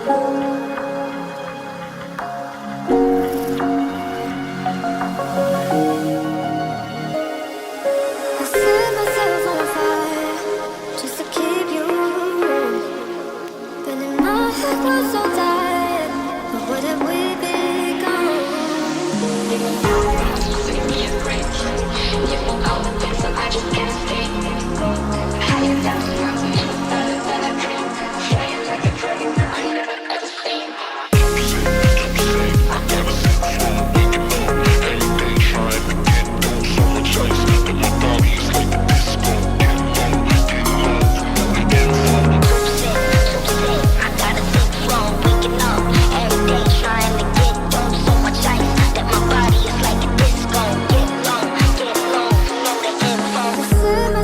set myself on fire just to keep you warm. Feeling my heart was so tired, but what have we become? Sing me a great thing. You won't all the things that I just can't stay. How you dance around me, better than a dream. Flying like a dragon, I never ever seen. I've never seen before, waking up every day trying to get on. So much ice that my body is like a disco. Get low, get low. Too sick, I gotta think wrong. Waking up every day trying to get on. So much ice that my body is like a disco. Get low, you know the info. I set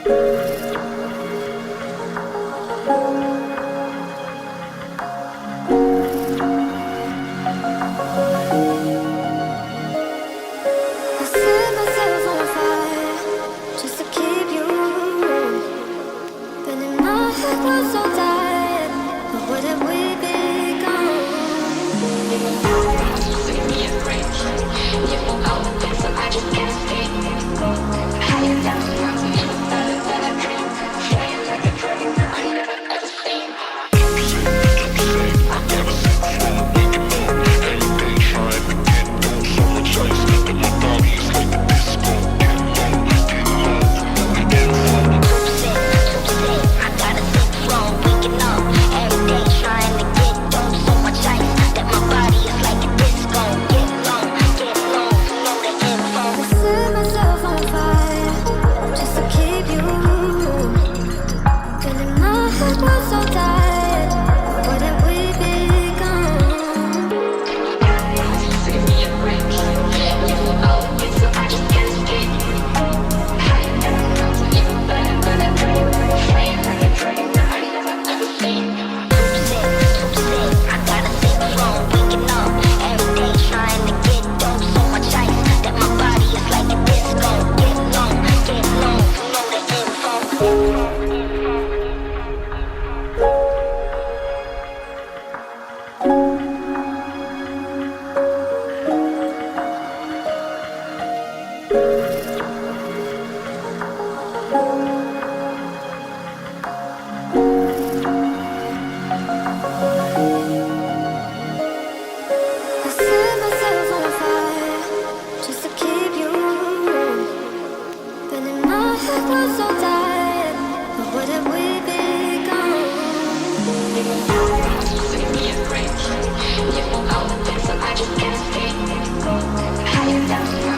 I set myself on fire just to keep you warm. But in my head was so tired. But what have we become? See me in rage. You won't out with it, so I just can't speak. Higher down the mountain, better than a dream. Flying like a dragon, I never ever seen. I set myself on fire just to keep you warm. But in my head was so tired. But what have we become? See me in rage. You won't out with it, so I just can't speak. Higher down the mountain, better than a dream. Flying like a dragon, I never ever seen. I set myself on fire just to keep you warm. But in my head was so tired. But what have we become? See me in rage. You won't out with it, so I just can't speak. Higher down the mountain.